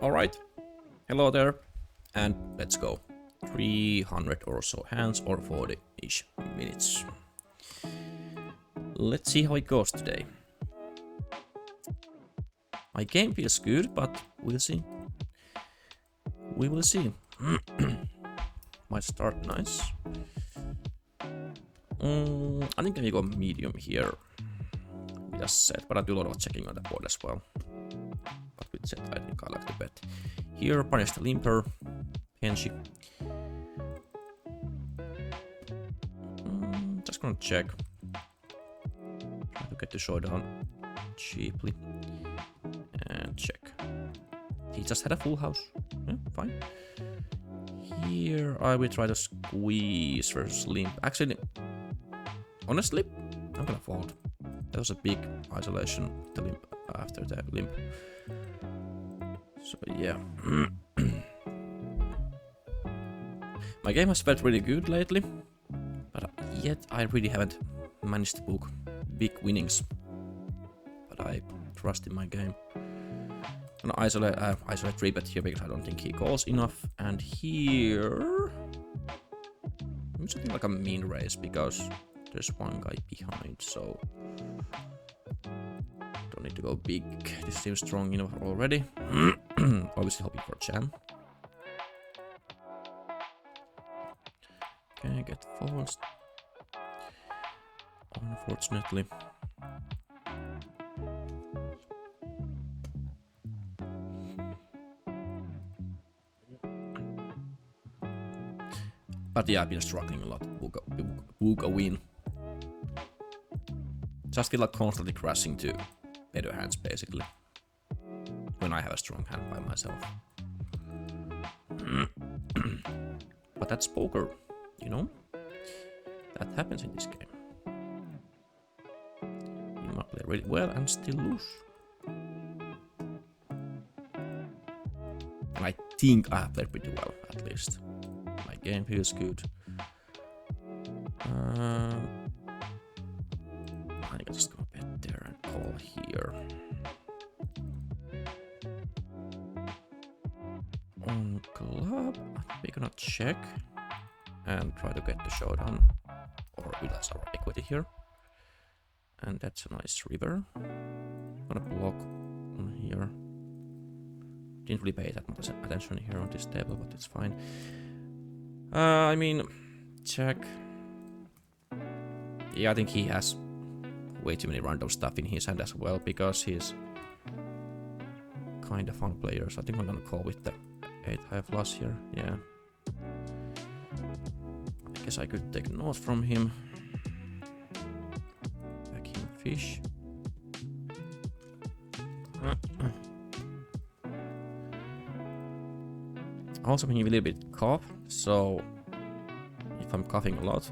Alright, hello there, and let's go. 300 or so hands or 40-ish minutes. Let's see how it goes today. My game feels good, but we'll see. We will see. Might start nice. I think I go medium here. Just set, but I do a lot of checking on the board as well. But with set, I think I like the bet. Here, punish the limper. Henshi. Just gonna check. Try to get the showdown cheaply. And check. He just had a full house. Yeah, fine. Here, I will try to squeeze versus limp. Actually, honestly, I'm gonna fold. There was a big isolation the limp after the limp. So yeah. My game has felt really good lately, but yet I really haven't managed to book big winnings. But I trust in my game. I'm gonna isolate 3-bet here because I don't think he calls enough. And here, I'm something like a mean raise because there's one guy behind, so don't need to go big. This seems strong enough already. Obviously hoping for jam. Okay, get folds. Unfortunately. But yeah, I've been struggling a lot to book a win. Just feel like constantly crashing to better hands, basically. When I have a strong hand by myself. But that's poker, you know? That happens in this game. You might play really well and still lose. And I think I have played pretty well, at least. My game feels good. I think I'll just go bet there and call here. On club, we're gonna check and try to get the showdown, or with us our equity here. And that's a nice river. Gonna block on here. Didn't really pay that much attention here on this table, but it's fine. I mean, check. Yeah, I think he has way too many random stuff in his hand as well, because he's kind of fun player. So I think I'm gonna call with the 8 high flush here. Yeah. I guess I could take note from him. Back him fish. Also being a little bit cough, so if I'm coughing a lot,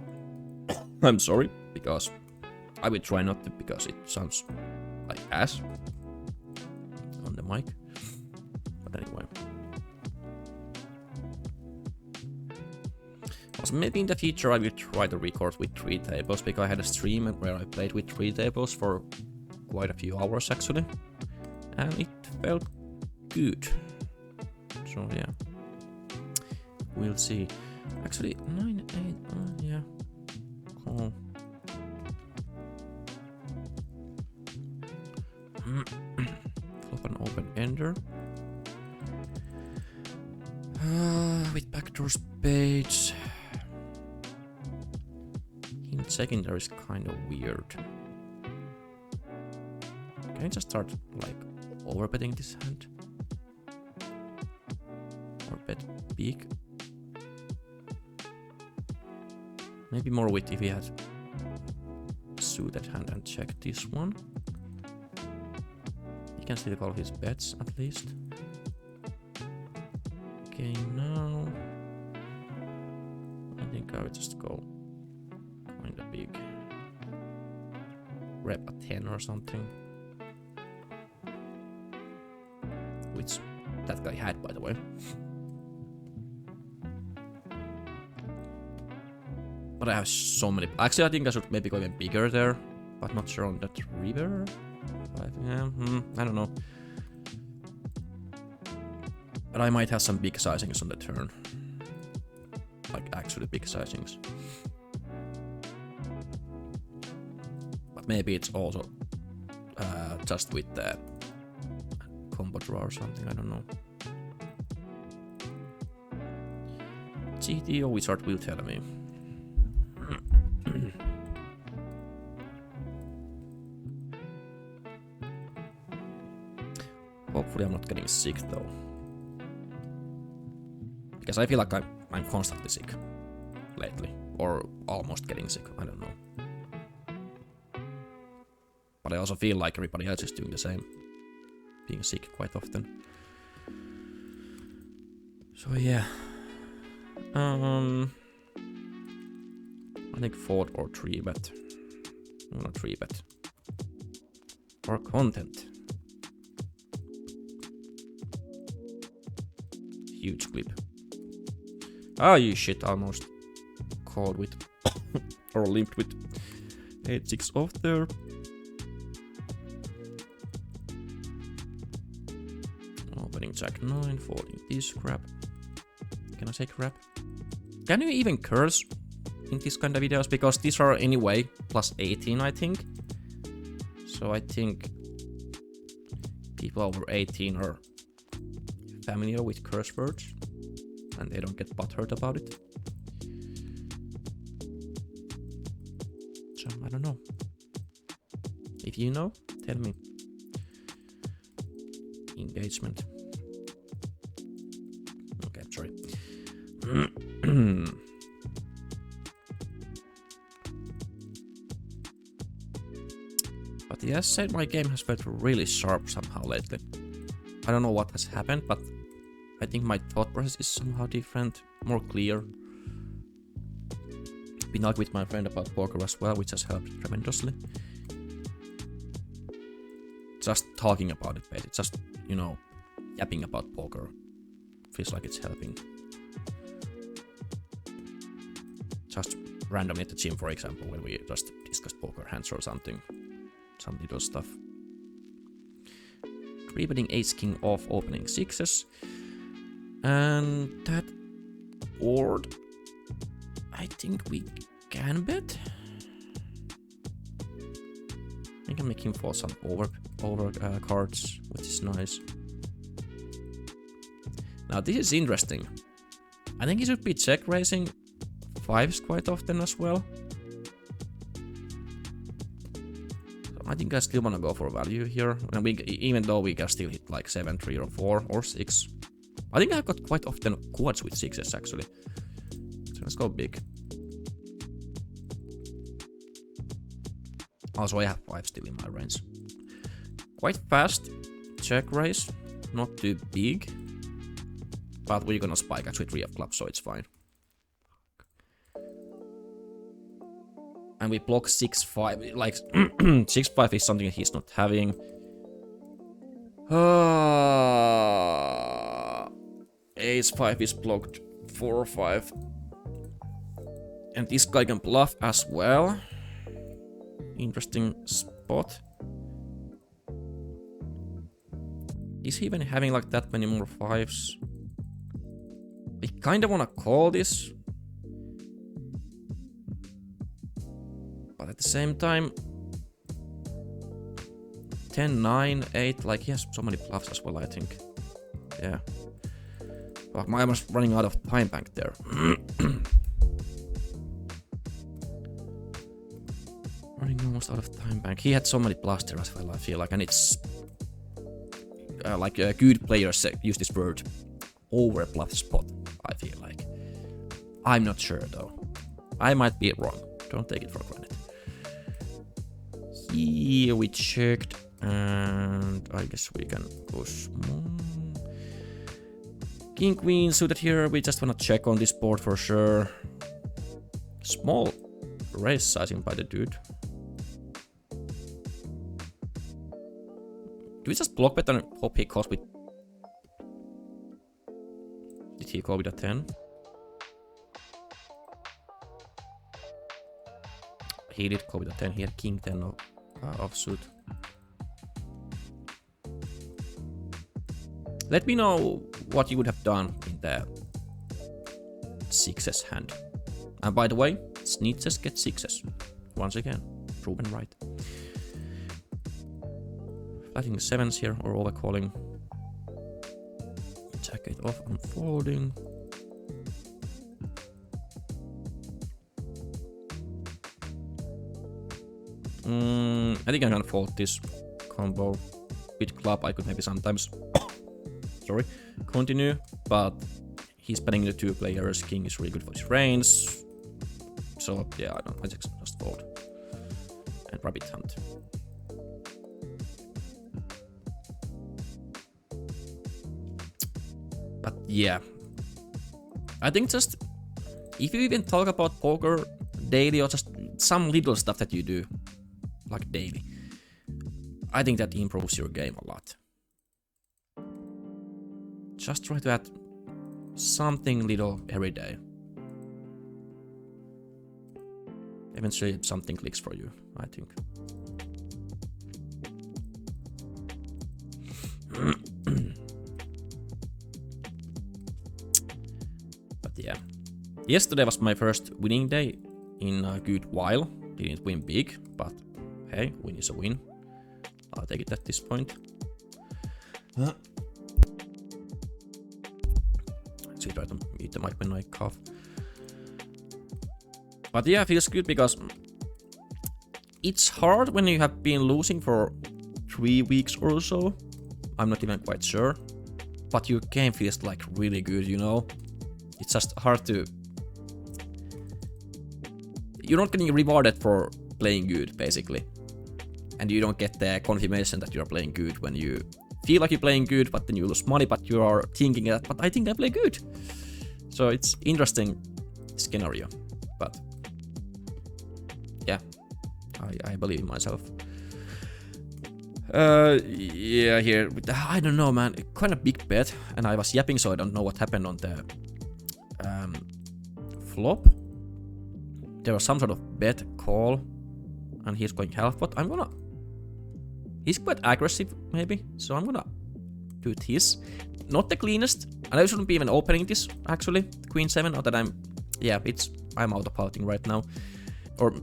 I'm sorry, because I will try not to, because it sounds like ass on the mic. But anyway. Also, maybe in the future I will try to record with 3 tables, because I had a stream where I played with 3 tables for quite a few hours actually. And it felt good. So yeah. We'll see. Actually, 9-8, yeah. Cool. Flop an open ender. With backdoor spades. In secondary is kind of weird. Can I just start like overbetting this hand? Or bet big? Maybe more wit if he had suited hand and check this one. He can still call his bets at least. Okay, now I think I would just go kind of big. Rep a 10 or something. Which that guy had, by the way. But I have so many. Actually, I think I should maybe go even bigger there, but not sure on that river. Yeah, I don't know. But I might have some big sizings on the turn. Like actually big sizings. But maybe it's also just with the combo draw or something, I don't know. GTO Wizard will tell me. Hopefully I'm not getting sick though. Because I feel like I'm constantly sick lately. Or almost getting sick, I don't know. But I also feel like everybody else is doing the same. Being sick quite often. So yeah. I think 4 or 3 bet. No, not 3 bet. Or content. Huge clip. Ah, you shit, almost called with or limped with 8-6 off there. Opening jack 9, folding this crap. Can I say crap? Can you even curse in this kind of videos? Because these are anyway plus 18, I think. So I think people over 18 are familiar with curse words and they don't get butthurt about it. So I don't know. If you know, tell me. Engagement. Okay, sorry. But yes, said my game has felt really sharp somehow lately. I don't know what has happened, but I think my thought process is somehow different, more clear. Been out with my friend about poker as well, which has helped tremendously. Just talking about it, basically. Just, you know, yapping about poker. Feels like it's helping. Just randomly at the gym, for example, when we just discuss poker hands or something. Some little stuff. 3-betting ace-king off, opening 6s. And that board, I think we can bet. I can make him fall some over cards, which is nice. Now this is interesting. I think he should be check raising 5s quite often as well. So I think I still wanna go for value here. And even though we can still hit like 7, 3 or 4 or 6. I think I've got quite often quads with 6s actually. So let's go big. Also I have 5 still in my range. Quite fast check raise, not too big. But we're gonna spike actually 3 of clubs, so it's fine. And we block 6-5, like 6-5 is something he's not having. Ace-5 is blocked 4-5. And this guy can bluff as well. Interesting spot. Is he even having like that many more 5s? I kinda wanna call this. But at the same time, 10, 9, 8, like he has so many bluffs as well, I think. Yeah. But I was running out of time bank there. Running almost out of time bank. He had so many bluffs there as well, I feel like, and it's like good players use this word over bluff spot, I feel like. I'm not sure though. I might be wrong. Don't take it for granted. Here we checked, and I guess we can go small. King Queen suited here. We just wanna check on this board for sure. Small raise sizing by the dude. Do we just block bet and hope he calls with... Did he call with a 10? He did call with a 10. He had King 10 offsuit. Let me know what you would have done in the sixes hand. And by the way, snitches get sixes. Once again, proven right. Flatting sevens here or overcalling. Check it off, I'm folding. I think I'm gonna fold this combo. With club, I could maybe sometimes sorry, continue, but he's betting the 2 players. King is really good for his range. So yeah, I just fold. And rabbit hunt. But yeah, I think just if you even talk about poker daily or just some little stuff that you do like daily, I think that improves your game a lot. Just try to add something little every day. Eventually something clicks for you, I think. But yeah. Yesterday was my first winning day in a good while. Didn't win big, but hey, win is a win. I'll take it at this point. Actually, try to eat the mic when I cough. But yeah, feels good because it's hard when you have been losing for 3 weeks or so. I'm not even quite sure. But your game feels like really good, you know? It's just hard to... You're not getting rewarded for playing good, basically. And you don't get the confirmation that you're playing good when you feel like you're playing good, but then you lose money, but you are thinking that, but I think I play good. So it's interesting scenario, but yeah, I believe in myself. Yeah, here, I don't know, man, kind of big bet, and I was yapping, so I don't know what happened on the flop. There was some sort of bet call, and he's going half pot. He's quite aggressive, maybe, so I'm gonna do this. Not the cleanest, and I shouldn't be even opening this, actually. Queen 7, now that I'm out of pouting right now. Or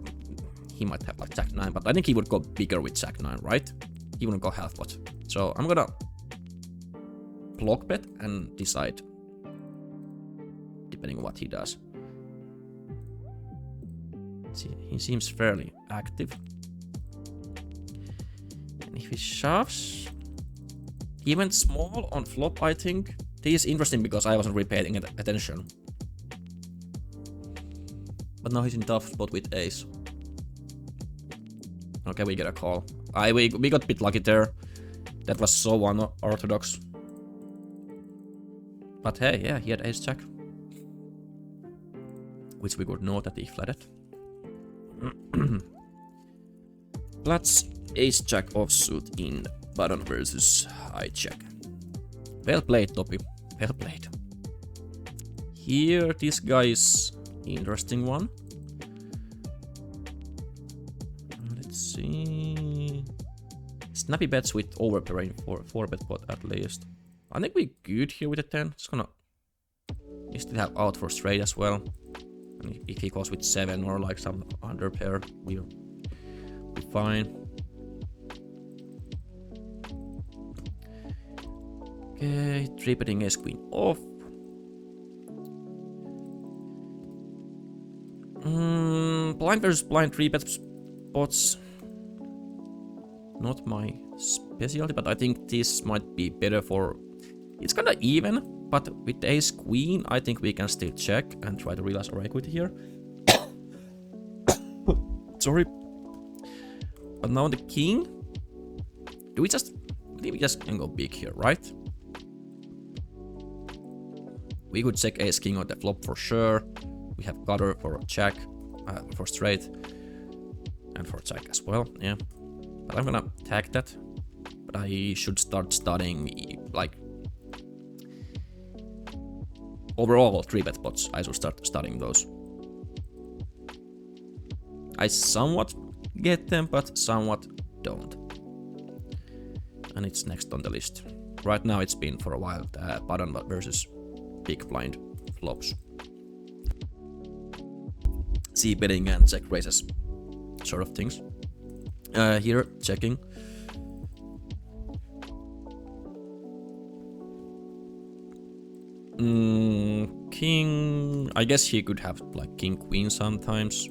he might have like Jack 9, but I think he would go bigger with Jack 9, right? He wouldn't go half pot. So I'm gonna block bet and decide, depending on what he does. See, he seems fairly active. And if he shoves, he went small on flop, I think. This is interesting because I wasn't really paying attention. But now he's in tough spot with ace. Okay, we get a call. We got a bit lucky there. That was so unorthodox. But hey, yeah, he had ace jack. Which we could know that he flatted. Let's ace jack offsuit in button versus high jack. Well played, Topi. Well played. Here, this guy is interesting one. Let's see. Snappy bets with overpairing for 4-bet pot at least. I think we're good here with a 10. Just gonna. We still have out for straight as well. And if he goes with 7 or like some under pair, we'll be fine. Okay, 3-betting ace queen off. Blind versus blind 3-bet spots. Not my specialty, but I think this might be better for... It's kinda even, but with the ace queen, I think we can still check and try to realize our equity here. Sorry. But now the king... Do we just... I think we just can go big here, right? We could check ace king on the flop for sure. We have gutter for jack, for straight, and for jack as well, yeah. But I'm gonna tag that. But I should start studying, like, overall 3-bet spots. I should start studying those. I somewhat get them, but somewhat don't. And it's next on the list. right now it's been for a while button versus big blind flops. C betting and check raises sort of things. Here checking. King, I guess he could have like king queen sometimes,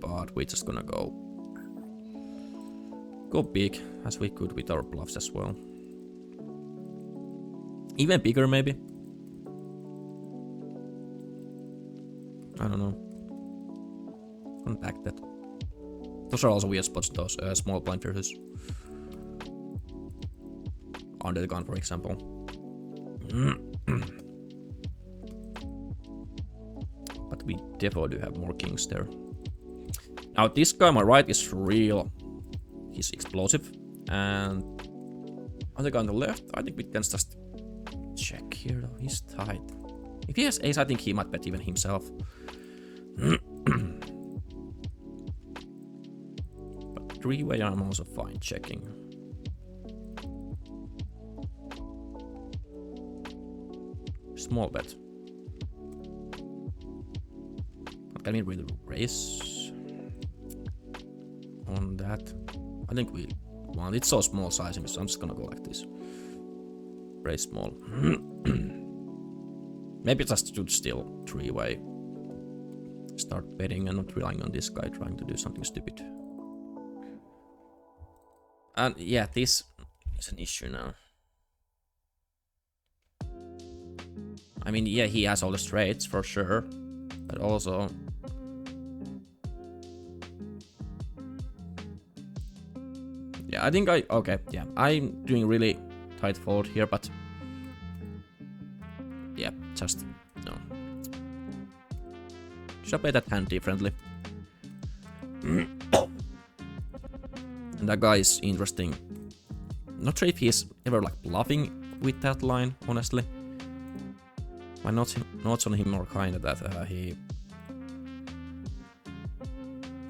but we're just gonna go big as we could with our bluffs as well. Even bigger maybe. I don't know. Gonna back that. Those are also weird spots, those small blind versus under the gun, for example. But we definitely do have more kings there. Now this guy on my right is real. He's explosive. And on the guy on the left, I think we can just check here though. He's tight. If he has ace, I think he might bet even himself. But three-way I'm also fine checking. Small bet. But can we really raise on that? I think we want. It's so small sizing, so I'm just gonna go like this. Raise small. Maybe just should still three-way. Start betting and not relying on this guy trying to do something stupid. And yeah, this is an issue now. I mean, yeah, he has all the straights for sure, but also yeah, I think okay, yeah, I'm doing really tight fold here, but yeah, just no. Should I play that hand differently? And that guy is interesting. Not sure if he's ever like bluffing with that line, honestly. My notes on him are kind of that he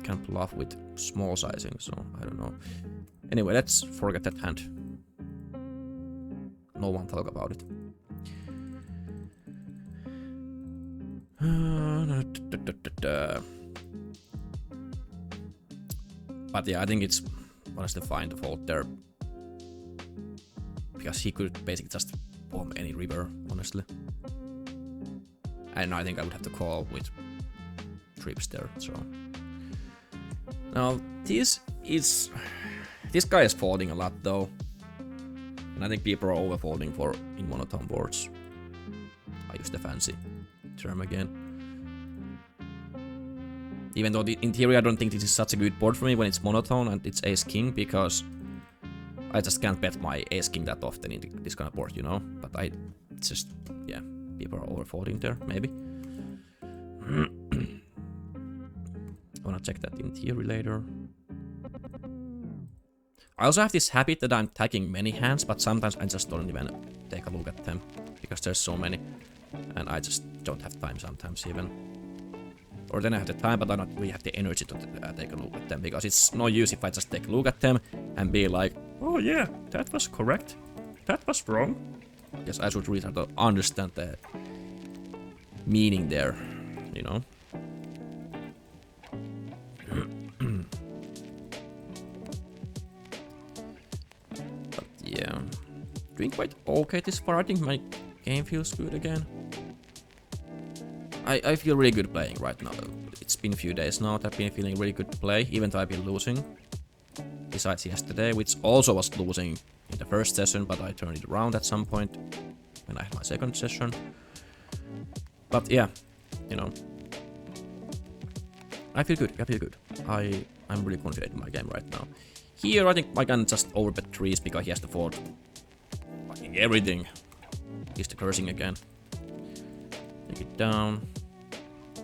can bluff with small sizing, so I don't know. Anyway, let's forget that hand. No one talk about it. But yeah, I think it's honestly fine to fold there. Because he could basically just bomb any river, honestly. And I think I would have to call with trips there, so. Now, this guy is folding a lot though. And I think people are over-folding for in monotone boards. I use the fancy term again. Even though in theory I don't think this is such a good board for me when it's monotone and it's ace-king, because I just can't bet my ace-king that often in this kind of board, you know? But it's just, yeah, people are over-folding there, maybe. I wanna check that in theory later. I also have this habit that I'm tagging many hands, but sometimes I just don't even take a look at them, because there's so many, and I just don't have time sometimes even. Or then I have the time, but I don't really have the energy to take a look at them, because it's no use if I just take a look at them and be like, oh yeah, that was correct, that was wrong. Yes, I should really try to understand the meaning there, you know. But yeah, doing quite okay this far. I think my game feels good again. I feel really good playing right now. It's been a few days now that I've been feeling really good play, even though I've been losing. Besides yesterday, which also was losing in the first session, but I turned it around at some point when I had my second session. But yeah, you know, I feel good. I'm really confident in my game right now. Here, I think I can just overbet threes because he has to fold fucking everything. He's the cursing again. Take it down.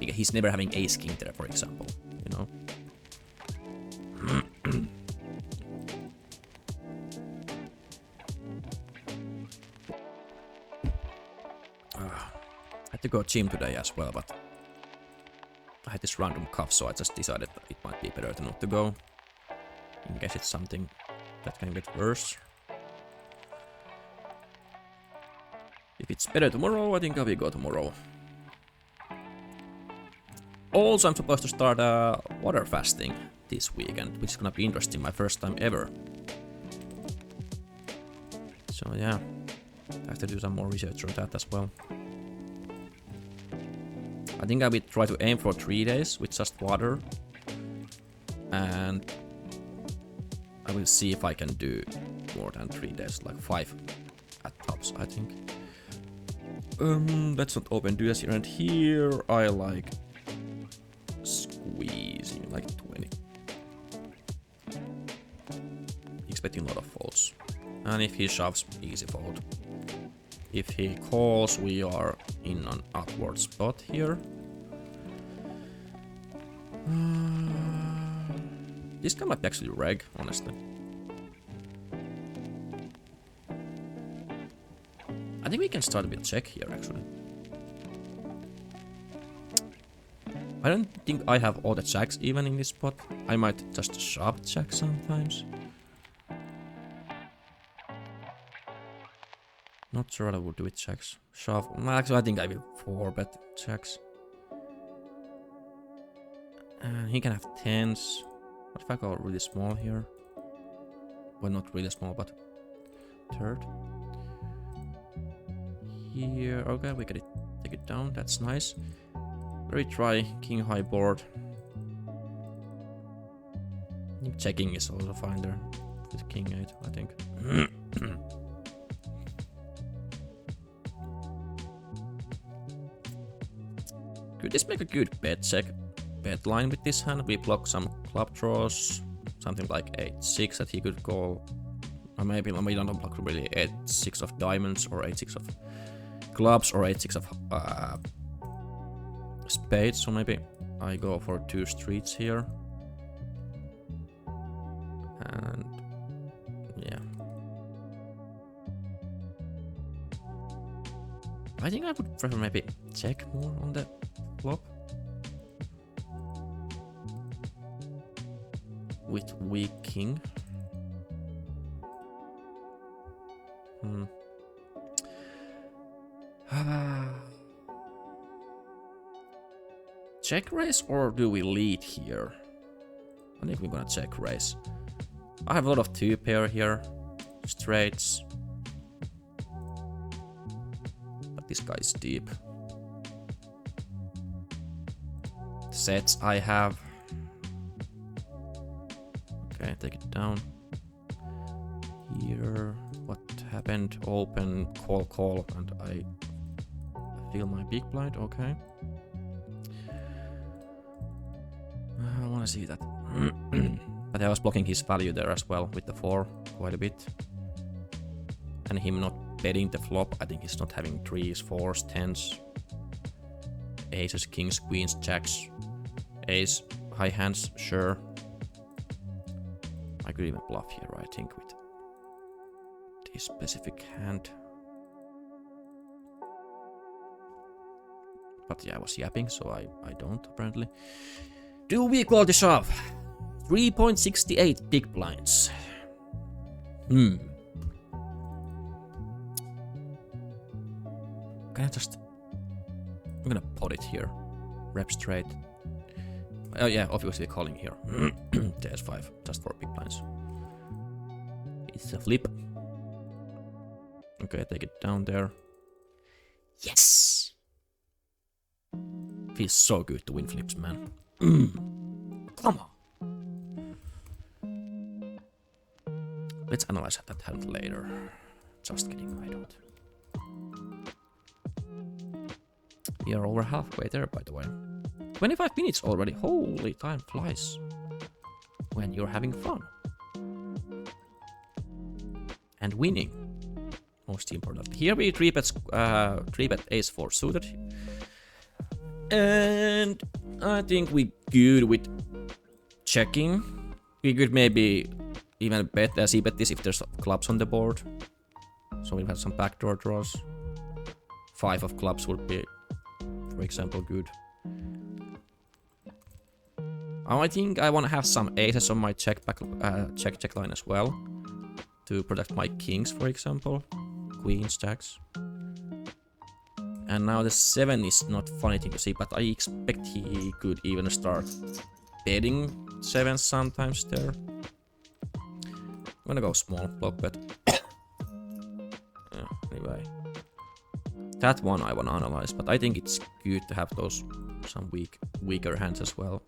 Because he's never having ace-king there, for example, you know. I had to go gym today as well, but I had this random cough, so I just decided that it might be better to not to go. In case it's something that can get worse. If it's better tomorrow, I think I will go tomorrow. Also, I'm supposed to start water fasting this weekend, which is gonna be interesting, my first time ever. So yeah, I have to do some more research on that as well. I think I will try to aim for 3 days with just water. And I will see if I can do more than 3 days, like 5 at tops, I think. Let's not open duels here and here. I like squeezing like 20. Expecting a lot of folds. And if he shoves, easy fold. If he calls, we are in an upward spot here. This guy might be actually reg, honestly. I think we can start with check here, actually. I don't think I have all the jacks even in this spot. I might just shove jack sometimes. Not sure what I would do with jacks. Shove. Actually, I think I will 4-bet jacks. And he can have 10s. What if I go really small here? Well, not really small, but third. Here, okay, we can take it down. That's nice. Very dry king high board. I think checking is also fine there with king 8, I think. Could this make a good bet check? Bet line with this hand. We block some club draws, something like 8-6 that he could call. Or maybe we don't block really 8-6 of diamonds or 8-6 of clubs or 8-6 of spades. So maybe I go for 2 streets here. And yeah. I think I would prefer maybe check more on the flop. With weak king. Check raise or do we lead here? I think we're gonna check raise. I have a lot of 2-pair here. Straights. But this guy is deep. Sets I have. Okay, take it down. Here, what happened? Open, call, and I feel my big blind, okay. I wanna see that. But I was blocking his value there as well with the 4 quite a bit. And him not betting the flop, I think he's not having 3s, 4s, 10s. Aces, kings, queens, jacks. Ace, high hands, sure. I could even bluff here, I think, with this specific hand. But yeah, I was yapping, so I don't, apparently. Do we call the shove? 3.68 big blinds. Can I just... I'm gonna pot it here. Rep straight. Oh yeah, obviously calling here. There's 5, just for big blinds. It's a flip. Okay, take it down there. Yes! Feels so good to win flips, man. Come on. Let's analyze that hand later. Just kidding, I don't. We are over halfway there, by the way. 25 minutes already. Holy, time flies when you're having fun. And winning. Most important. Here we 3-bet ace 4 suited. And I think we good with checking. We could maybe even bet c-bet this if there's clubs on the board. So we have some backdoor draws. 5 of clubs would be, for example, good. I think I want to have some aces on my check line as well. To protect my kings, for example. Queens, jacks. And now the 7 is not funny thing to see, but I expect he could even start betting 7 sometimes there. I'm gonna go small block bet. Anyway. That one I wanna analyze, but I think it's good to have those some weaker hands as well.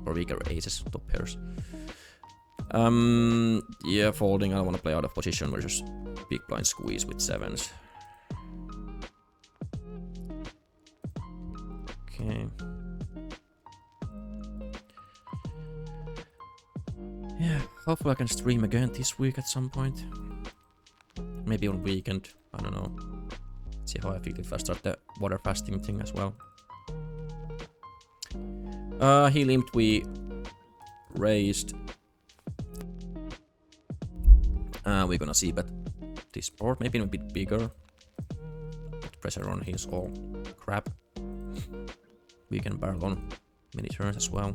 Or weaker aces, top pairs. Yeah, folding, I wanna play out of position versus big blind squeeze with 7s. Okay. Yeah, hopefully I can stream again this week at some point. Maybe on weekend, I don't know. See how I feel if I start the water fasting thing as well. He limped, we raised. We're gonna see, but this board maybe a bit bigger. Put pressure on his all crap. We can barrel on many turns as well.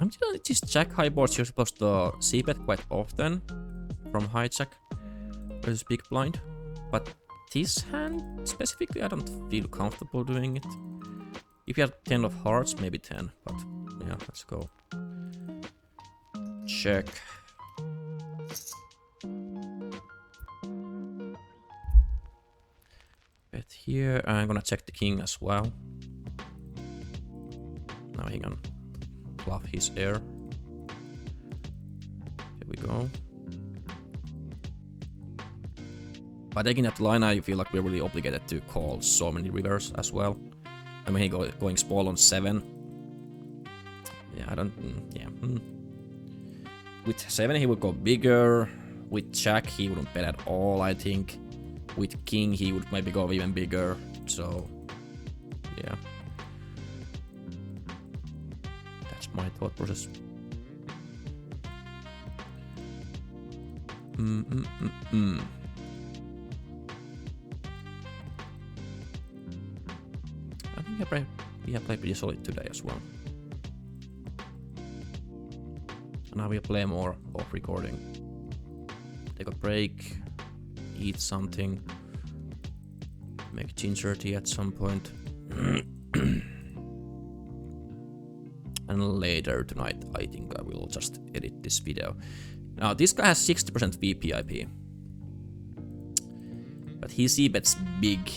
I'm telling these jack high boards you're supposed to see bet quite often from hijack versus big blind, but this hand specifically I don't feel comfortable doing it. If you have 10 of hearts, maybe 10, but yeah, let's go. Check. Bet here, I'm gonna check the king as well. Now he can bluff his air. Here we go. By taking that line, I feel like we're really obligated to call so many rivers as well. I mean, he going small on 7. Yeah, I don't. Yeah. With 7, he would go bigger. With jack, he wouldn't bet at all, I think. With king, he would maybe go even bigger. So, yeah. That's my thought process. I think we have played pretty solid today as well. Now we'll play more off recording. Take a break, eat something, make ginger tea at some point. And later tonight, I think I will just edit this video. Now, this guy has 60% VPIP. But he c-bets big.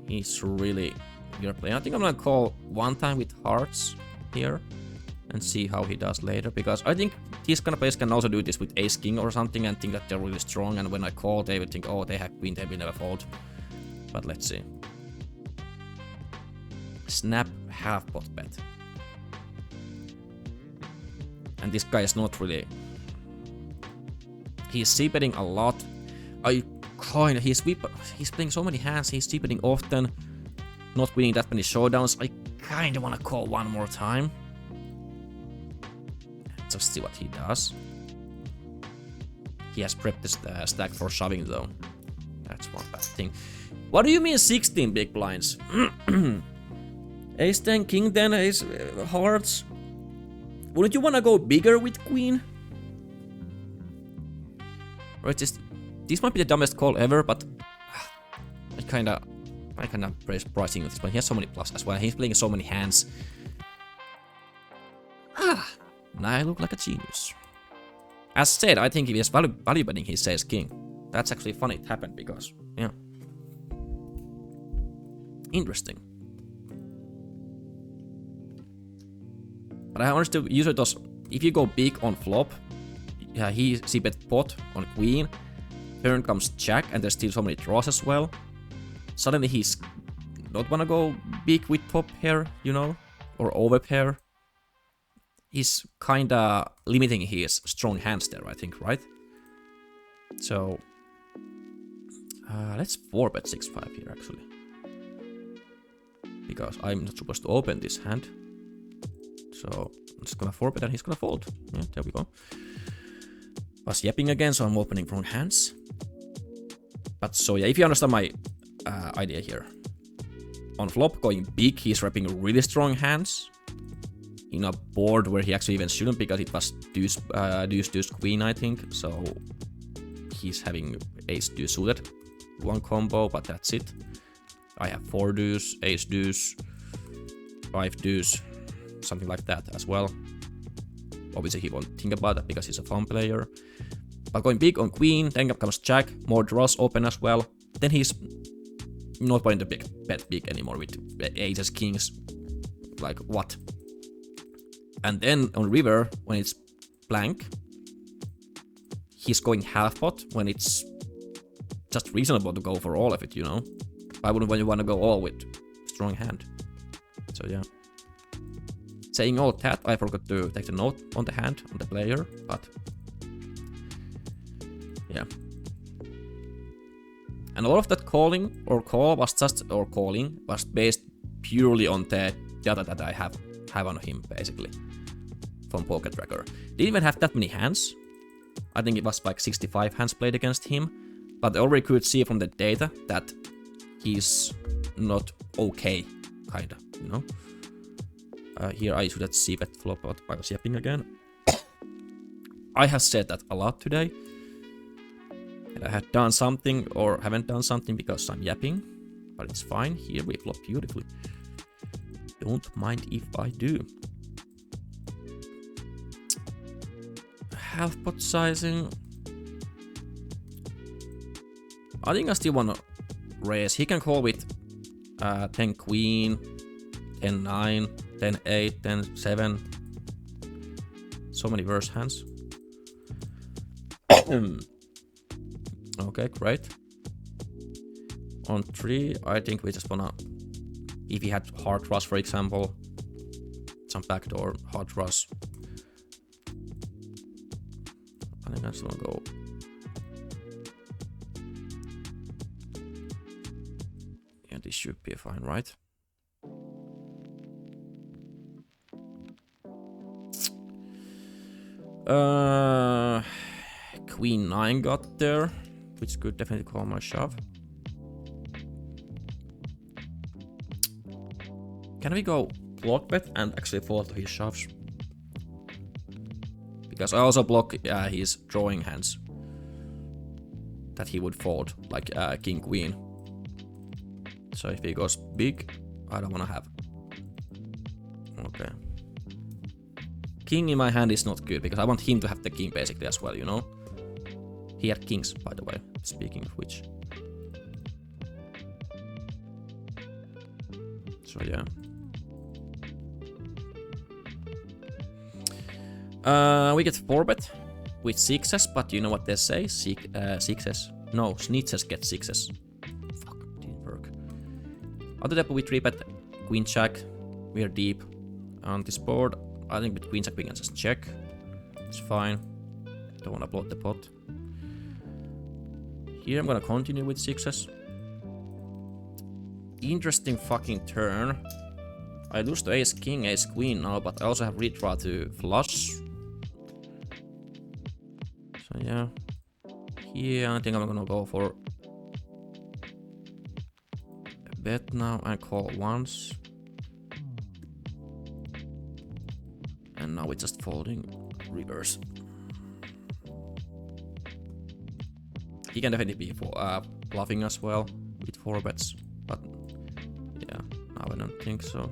He's really good player. I think I'm gonna call one time with hearts here and see how he does later, because I think these kind of players can also do this with ace king or something and think that they're really strong, and when I call they will think, oh, they have queen, they will never fold. But let's see. Snap half pot bet. And this guy is not really... He's c-betting a lot. He's playing so many hands, he's c-betting often, not winning that many showdowns. I kinda wanna call one more time. Just see what he does. He has prepped the stack for shoving though. That's one bad thing. What do you mean 16 big blinds? Ace 10, king 10, ace hearts. Wouldn't you wanna go bigger with queen? Or just... This might be the dumbest call ever, but... I kinda praise pricing with this, but he has so many plus as well. He's playing so many hands. Now I look like a genius. As said, I think if he has value betting, he says king. That's actually funny it happened because, yeah. Interesting. But I understood usually those, if you go big on flop, yeah, he c-bet pot on queen, turn comes jack, and there's still so many draws as well. Suddenly he's not wanna go big with top pair, you know, or over pair. He's kinda limiting his strong hands there, I think, right? So, let's 4-bet 6-5 here, actually. Because I'm not supposed to open this hand. So, I'm just gonna 4-bet and he's gonna fold. Yeah, there we go. Was yapping again, so I'm opening wrong hands. But so yeah, if you understand my idea here. On flop, going big, he's wrapping really strong hands. in a board where he actually even shouldn't, because it was deuce queen, I think. So he's having ace deuce suited, one combo, but that's it. I have 4 deuce, ace deuce, 5 deuce, something like that as well. Obviously he won't think about that because he's a fun player. But going big on queen, then comes jack, more draws open as well. Then he's not going to bet big anymore with aces, kings, like what? And then on river, when it's blank, he's going half pot when it's just reasonable to go for all of it, you know? Why wouldn't you want to go all with strong hand? So yeah. Saying all that, I forgot to take the note on the hand, on the player, but yeah. And all of that calling or call was just, or calling was based purely on the data that I have on him, basically, from Poker Tracker. Didn't even have that many hands. I think it was like 65 hands played against him, but I already could see from the data that he's not okay, kinda, you know? Here I should have see that flop, but I was yapping again. I have said that a lot today. And I had done something or haven't done something because I'm yapping, but it's fine. Here we flop beautifully. Don't mind if I do. Half pot sizing. I think I still wanna raise. He can call with 10 queen, 10 9, 10 8, 10 7. So many worse hands. Okay, great. On 3, I think we just wanna, if he had hard rush, for example, some backdoor hard rush, I think I'm just gonna go. Yeah, this should be fine, right? Queen 9 got there, which could definitely call my shove. Can we go block bet and actually fall to his shoves? Because I also block his drawing hands that he would fold, like king queen. So if he goes big, I don't want to have. Okay. King in my hand is not good because I want him to have the king basically as well, you know? He had kings, by the way, speaking of which. So yeah. We get 4-bet with 6s, but you know what they say? 6s. No, snitches get 6s. Fuck, didn't work. Other table we 3-bet queen jack. We are deep on this board. I think with queen jack we can just check. It's fine. Don't wanna blow the pot. Here I'm gonna continue with 6s. Interesting fucking turn. I lose to ace king, ace queen now, but I also have redraw to flush. So yeah. Here I think I'm gonna go for a bet now and call once. And now we're just folding reverse. He can definitely be bluffing as well with 4 bets, but yeah, now I don't think so.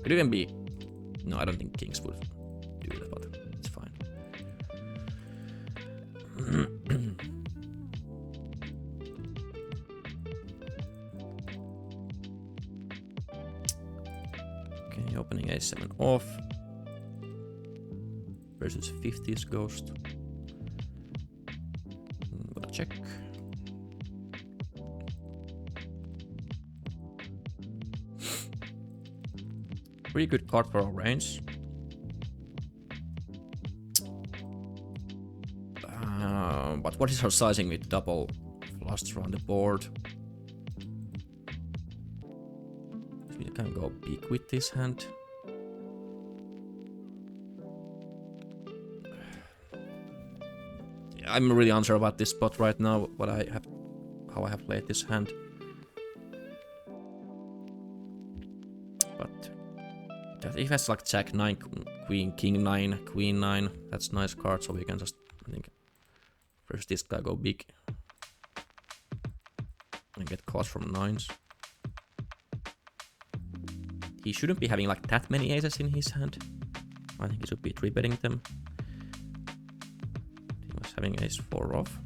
Could even be. No, I don't think kings would do that, but it's fine. Okay, opening a7 off versus 50s ghost. Gonna check. Pretty good card for our range. But what is our sizing with double flush around the board? We can go big with this hand. I'm really unsure about this spot right now, how I have played this hand. But He has like Jack 9, Queen, King 9, Queen 9. That's nice card, so we can just, I think, first this guy go big. And get calls from 9s. He shouldn't be having like that many aces in his hand. I think he should be 3-betting them. He was having ace 4 off.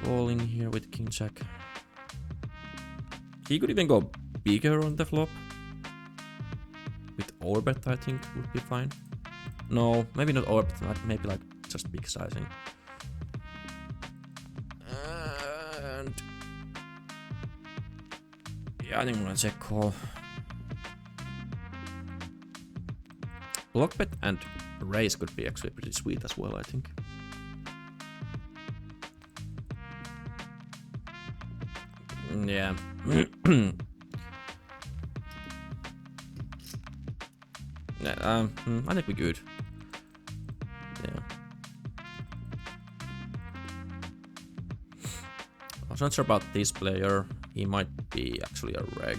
Calling here with King Jack. He could even go bigger on the flop. With overbet, I think would be fine. No, maybe not overbet, maybe like just big sizing. And yeah, I think I'm gonna check call. Block bet and raise could be actually pretty sweet as well, I think. Yeah. I think we're good. Yeah. I was not sure about this player. He might be actually a reg.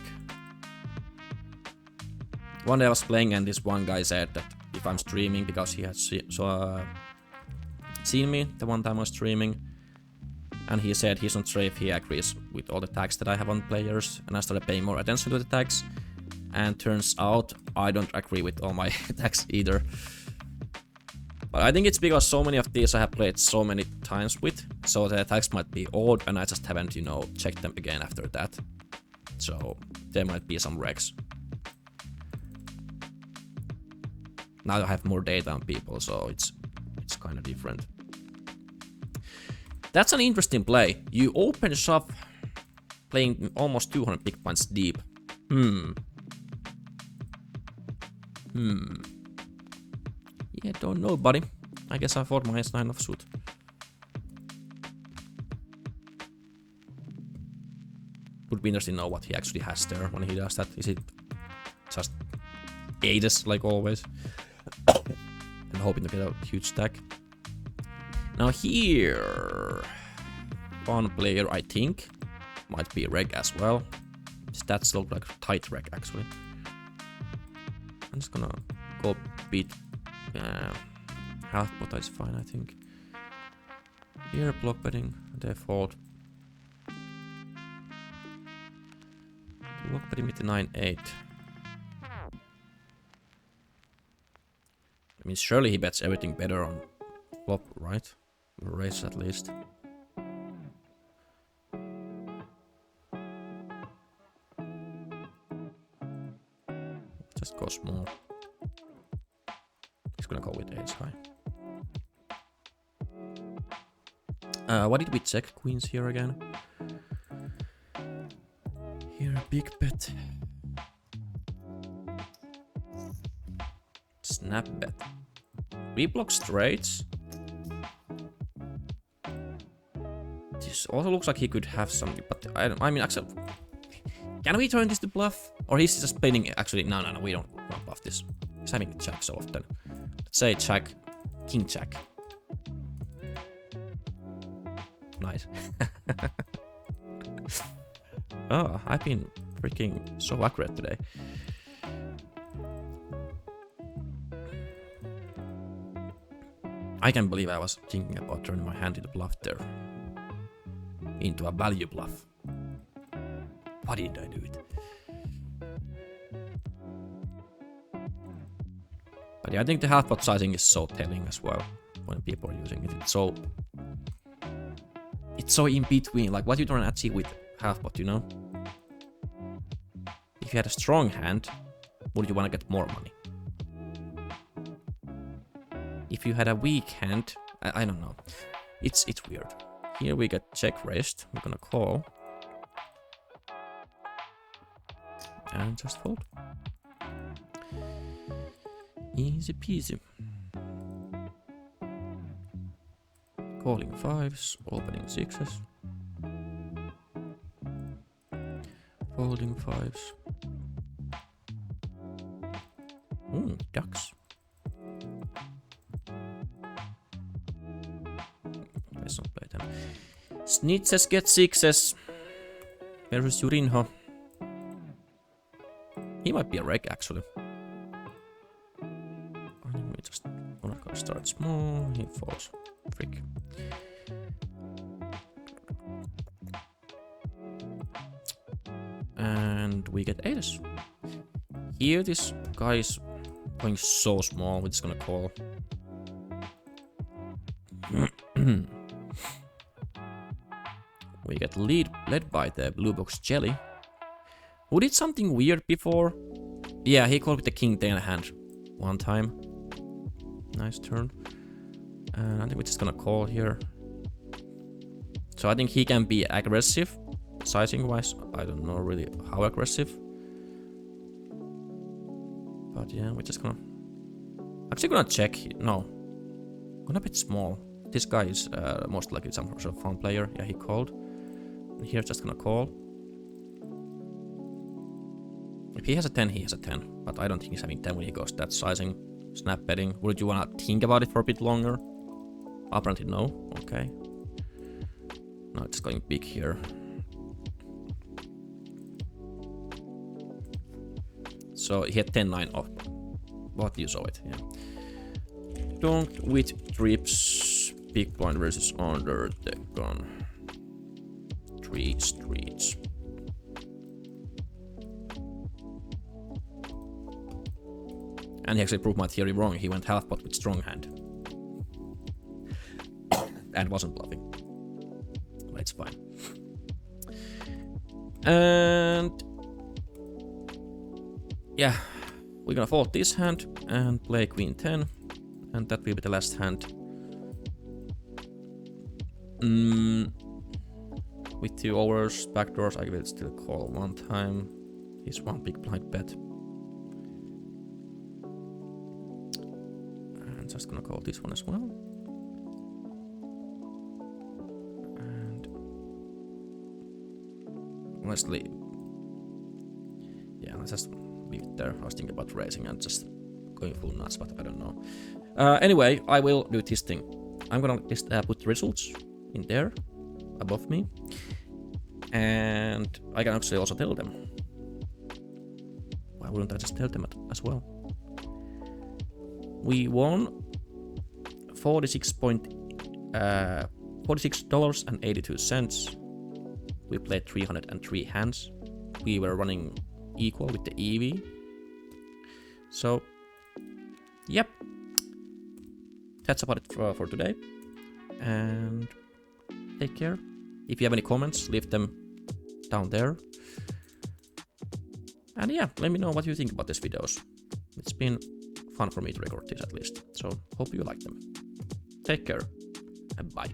One day I was playing and this one guy said that if I'm streaming, because he had seen me the one time I was streaming, and he said he's not sure if he agrees with all the tags that I have on players, and I started paying more attention to the tags, and turns out I don't agree with all my tags either. But I think it's because so many of these I have played so many times with, so the tags might be old and I just haven't, you know, checked them again after that. So there might be some regs. Now I have more data on people, so it's kind of different. That's an interesting play. You open shove playing almost 200 big blinds deep. Yeah, don't know, buddy. I guess I thought my ace-9 of suit. Would be interesting to know what he actually has there when he does that. Is it just aces like always? And hoping to get a huge stack. Now here, one player I think might be reg as well. Stats look like tight reg actually. I'm just gonna go beat half pot is fine, I think. Here block betting, default. Block betting with the 9-8. I mean, surely he bets everything better on flop, right? Or raise at least. Just go small. He's gonna go with ace high. What did we check queens here again? Here, big bet. Snap bet. We block straights. This also looks like he could have something, but I mean, actually, can we turn this to bluff? Or he's just playing, actually, no, we don't bluff this. He's having jack so often. Let's say jack, king jack. Nice. Oh, I've been freaking so accurate today. I can't believe I was thinking about turning my hand into bluff there. Into a value bluff. Why did I do it? But yeah, I think the half pot sizing is so telling as well when people are using it. It's so in between, like what you trying to achieve with half pot, you know? If you had a strong hand, would you want to get more money? If you had a weak hand, I don't know. It's weird. Here we get check raised. We're gonna call. And just fold. Easy peasy. Calling fives, opening sixes. Folding fives. Ducks. Let's not play them. Snitches get sixes. Versus Jurinho. He might be a wreck, actually. I think we just gonna start small. He falls. Freak. And we get aces. Here, this guy is going so small. We're just gonna call. We get led by the blue box jelly, who did something weird before. Yeah, he called with the king 10 hand one time. Nice turn. And I think we're just gonna call here. So I think he can be aggressive, sizing wise. I don't know really how aggressive. But yeah, we're just gonna... Actually gonna check. No. Gonna bet small. This guy is most likely some sort of fun player. Yeah, he called. And here just gonna call. If he has a 10, he has a 10. But I don't think he's having 10 when he goes that sizing. Snap betting. Would you wanna think about it for a bit longer? Apparently no. Okay. Now it's going big here. So he had 10-9 off. But you saw it, yeah. Donked with trips. Big blind versus under the gun. 3 streets. And he actually proved my theory wrong. He went half pot with strong hand. And wasn't bluffing. But it's fine. And yeah, we're gonna fold this hand and play queen 10. And that will be the last hand. With 2 overs, backdoors, I will still call one time. He's one big blind bet. And just gonna call this one as well. And honestly, yeah, let's just leave it there. I was thinking about raising and just going full nuts, but I don't know. Anyway, I will do this thing. I'm gonna just put the results in there above me, and I can actually also tell them. Why wouldn't I just tell them as well? We won $46.82. We played 303 hands. We were running equal with the EV. So, yep. That's about it for today. And take care. If you have any comments, leave them down there. And yeah, let me know what you think about these videos. It's been fun for me to record this at least. So hope you like them. Take care and bye.